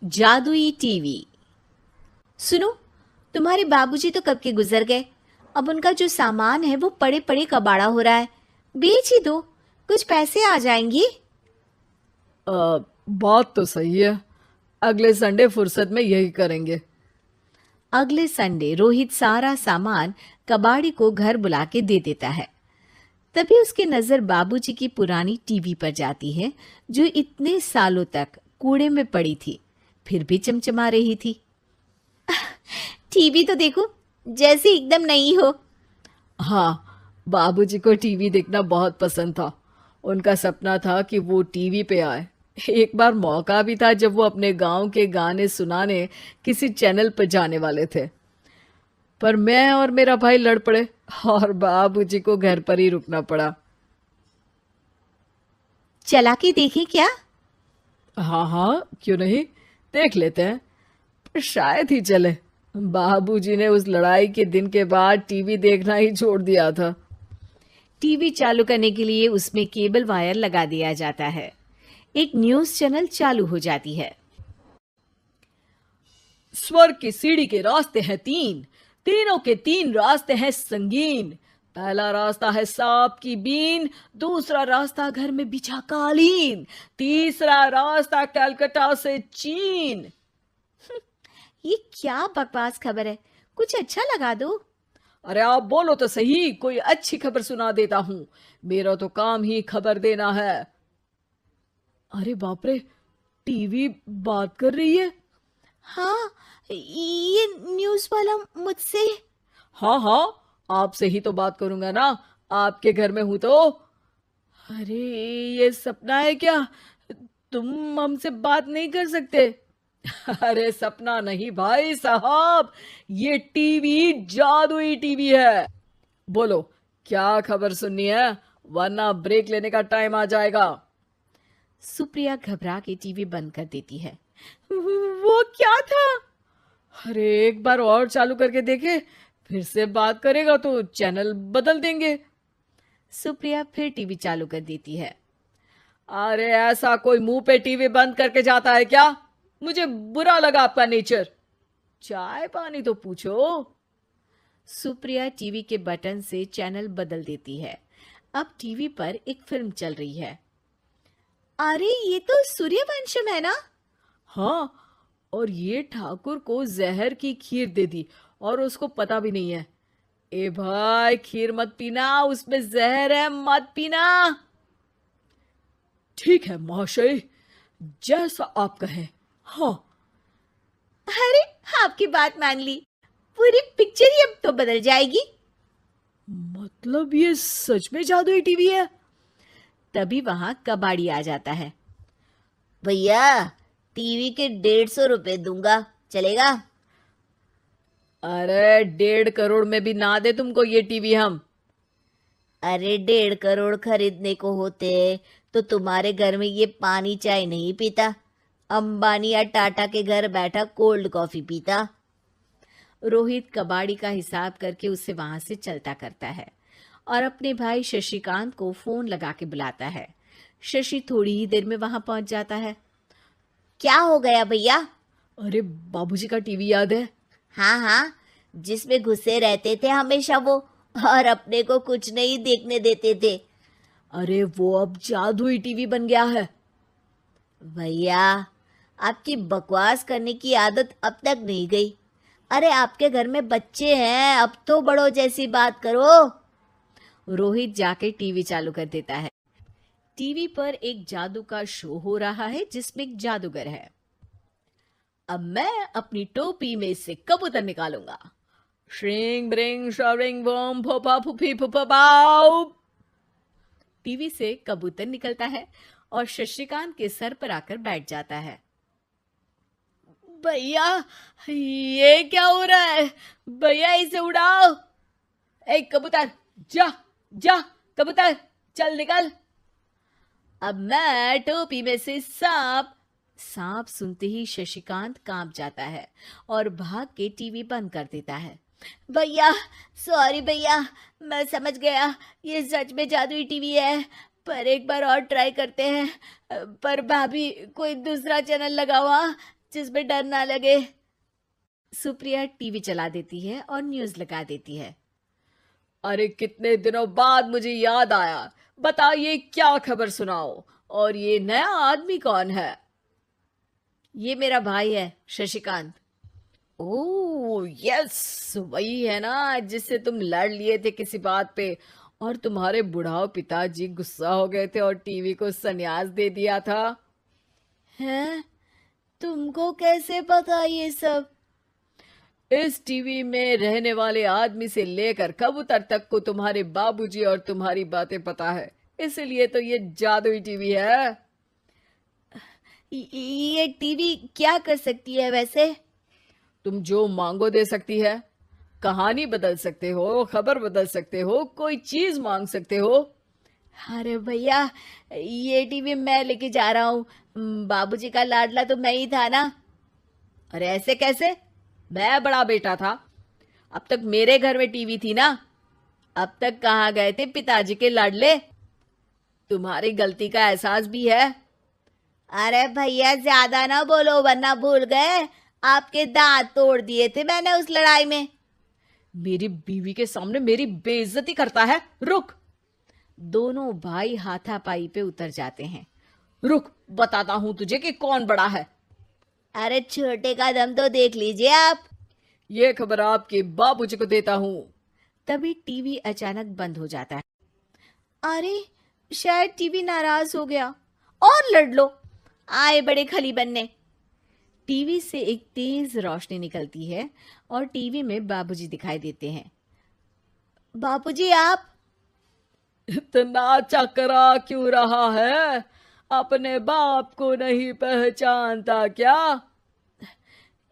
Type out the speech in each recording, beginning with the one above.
जादुई टीवी। सुनो, तुम्हारे बाबूजी तो कब के गुजर गए। अब उनका जो सामान है वो पड़े पड़े कबाड़ा हो रहा है। बेच ही दो, कुछ पैसे आ जाएंगे। बात तो सही है। अगले संडे फुर्सत में यही करेंगे। अगले संडे रोहित सारा सामान कबाड़ी को घर बुला के दे देता है। तभी उसकी नजर बाबूजी की पुरानी टीवी पर जाती है, जो इतने सालों तक कूड़े में पड़ी थी, फिर भी चमचमा रही थी। टीवी तो देखो, जैसे एकदम नई हो। हाँ, बाबूजी को टीवी देखना बहुत पसंद था। उनका सपना था कि वो टीवी पे आए। एक बार मौका भी था जब वो अपने गांव के गाने सुनाने किसी चैनल पर जाने वाले थे, पर मैं और मेरा भाई लड़ पड़े और बाबूजी को घर पर ही रुकना पड़ा। चला के देखें क्या? हाँ हाँ, क्यों नहीं, देख लेते हैं। पर शायद ही चले। बाबूजी ने उस लड़ाई के दिन के बाद टीवी देखना ही छोड़ दिया था। टीवी चालू करने के लिए उसमें केबल वायर लगा दिया जाता है। एक न्यूज चैनल चालू हो जाती है। स्वर्ग की सीढ़ी के रास्ते हैं तीन, तीनों के तीन रास्ते हैं संगीन। पहला रास्ता है सांप की बीन, दूसरा रास्ता घर में बिछा कालीन, तीसरा रास्ता कलकत्ता से चीन। ये क्या बकवास खबर है, कुछ अच्छा लगा दो। अरे आप बोलो तो सही, कोई अच्छी खबर सुना देता हूं। मेरा तो काम ही खबर देना है। अरे बाप रे, टीवी बात कर रही है। हाँ, ये न्यूज वाला मुझसे। हाँ हाँ, आपसे ही तो बात करूंगा ना, आपके घर में हूं तो। अरे, ये सपना है क्या? तुम हमसे बात नहीं कर सकते? अरे सपना नहीं भाई साहब, ये टीवी जादुई टीवी है। बोलो, क्या खबर सुननी है, वरना ब्रेक लेने का टाइम आ जाएगा। सुप्रिया घबरा के टीवी बंद कर देती है। वो क्या था? अरे एक बार और चालू करके देखे, फिर से बात करेगा तो चैनल बदल देंगे। सुप्रिया फिर टीवी चालू कर देती है। अरे ऐसा कोई मुंह पे टीवी बंद करके जाता है क्या? मुझे बुरा लगा आपका नेचर। चाय पानी तो पूछो। सुप्रिया टीवी के बटन से चैनल बदल देती है। अब टीवी पर एक फिल्म चल रही है। अरे ये तो सूर्यवंशम है ना? हाँ, और ये ठाकुर को जहर की खीर दे दी और उसको पता भी नहीं है। ए भाई, खीर मत पीना, उसमें जहर है, मत पीना। ठीक है महाशय, जैसा आप कहें। हाँ। अरे, आपकी बात मान ली, पूरी पिक्चर ही अब तो बदल जाएगी। मतलब ये सच में जादुई टीवी है? तभी वहां कबाड़ी आ जाता है। भैया, टीवी के 150 रुपए दूंगा, चलेगा? अरे 1.5 करोड़ में भी ना दे तुमको ये टीवी हम। अरे 1.5 करोड़ खरीदने को होते तो तुम्हारे घर में ये पानी चाय नहीं पीता, अंबानी या टाटा के घर बैठा कोल्ड कॉफी पीता। रोहित कबाड़ी का हिसाब करके उसे वहां से चलता करता है और अपने भाई शशिकांत को फोन लगा के बुलाता है। शशि थोड़ी ही देर में वहां पहुंच जाता है। क्या हो गया भैया? अरे बाबूजी का टीवी याद है? हाँ हाँ, जिसमें घुसे रहते थे हमेशा वो, और अपने को कुछ नहीं देखने देते थे। अरे वो अब जादुई टीवी बन गया है। भैया, आपकी बकवास करने की आदत अब तक नहीं गई। अरे आपके घर में बच्चे हैं, अब तो बड़ों जैसी बात करो। रोहित जाके टीवी चालू कर देता है। टीवी पर एक जादू का शो हो रहा है जिसमें एक जादूगर है। अब मैं अपनी टोपी में से कबूतर निकालूंगा। श्रिंग ब्रिंग शरिंग बम फोपा फुफी फुफा पाउ। टीवी से कबूतर निकलता है और शशिकांत के सर पर आकर बैठ जाता है। भैया, ये क्या हो रहा है? भैया इसे उड़ाओ। ए कबूतर, जा जा, कबूतर चल निकल। अब मैं टोपी में से सांप। सांप सुनते ही शशिकांत कांप जाता है और भाग के टीवी बंद कर देता है। भैया, सॉरी भैया, मैं समझ गया ये सच में जादुई टीवी है, पर एक बार और ट्राई करते हैं। पर भाभी, कोई दूसरा चैनल लगा हुआ, जिसमें डर ना लगे। सुप्रिया टीवी चला देती है और न्यूज लगा देती है। अरे कितने दिनों बाद मुझे याद आया। बताइए क्या खबर सुनाओ। और ये नया आदमी कौन है? ये मेरा भाई है शशिकांत। ओह यस, वही है ना जिससे तुम लड़ लिए थे किसी बात पे और तुम्हारे बुढ़ाओ पिताजी गुस्सा हो गए थे और टीवी को संन्यास दे दिया था। हैं? तुमको कैसे पता ये सब? इस टीवी में रहने वाले आदमी से लेकर कबूतर तक को तुम्हारे बाबूजी और तुम्हारी बातें पता है, इसलिए तो ये जादुई टीवी है। ये टीवी क्या कर सकती है वैसे? तुम जो मांगो दे सकती है। कहानी बदल सकते हो, खबर बदल सकते हो, कोई चीज मांग सकते हो। अरे भैया, ये टीवी मैं लेके जा रहा हूँ। बाबूजी का लाडला तो मैं ही था ना। अरे ऐसे कैसे? मैं बड़ा बेटा था। अब तक मेरे घर में टीवी थी ना। अब तक कहाँ गए थे पिताजी के लाडले? तुम्हारी गलती का एहसास भी है। अरे भैया, ज्यादा ना बोलो वरना भूल गए आपके दांत तोड़ दिए थे मैंने उस लड़ाई में। मेरी बीवी के सामने मेरी बेइज्जती करता है। रुक। दोनों भाई हाथापाई पे उतर जाते हैं। रुक, बताता हूं तुझे कि कौन बड़ा है। अरे छोटे का दम तो देख लीजिए आप। ये खबर आपके बाबूजी को देता हूं। तभी टीवी अचानक बंद हो जाता है। अरे शायद टीवी नाराज हो गया। और लड़ लो, आए बड़े खली बनने। टीवी से एक तेज रोशनी निकलती है और टीवी में बाबूजी दिखाई देते हैं। बापूजी आप? इतना चकरा क्यों रहा है? अपने बाप को नहीं पहचानता क्या?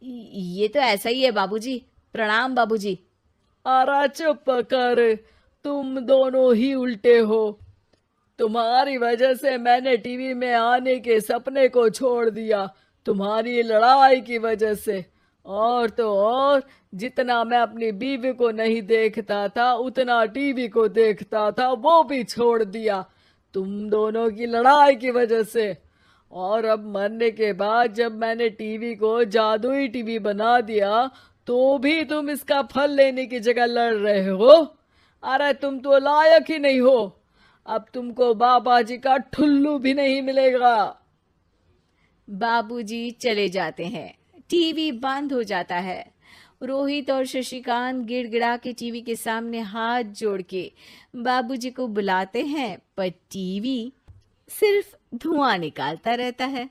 ये तो ऐसा ही है बाबूजी। प्रणाम बाबूजी। अरे चुप कर, तुम दोनों ही उल्टे हो। तुम्हारी वजह से मैंने टीवी में आने के सपने को छोड़ दिया, तुम्हारी लड़ाई की वजह से। और तो और, जितना मैं अपनी बीवी को नहीं देखता था उतना टीवी को देखता था, वो भी छोड़ दिया तुम दोनों की लड़ाई की वजह से। और अब मरने के बाद जब मैंने टीवी को जादुई टीवी बना दिया तो भी तुम इसका फल लेने की जगह लड़ रहे हो। अरे तुम तो लायक ही नहीं हो। अब तुमको बाबा जी का ठुल्लू भी नहीं मिलेगा। बाबूजी चले जाते हैं। टीवी बंद हो जाता है। रोहित और शशिकांत गिड़गिड़ा के टीवी के सामने हाथ जोड़ के बाबूजी को बुलाते हैं, पर टीवी सिर्फ धुआं निकालता रहता है।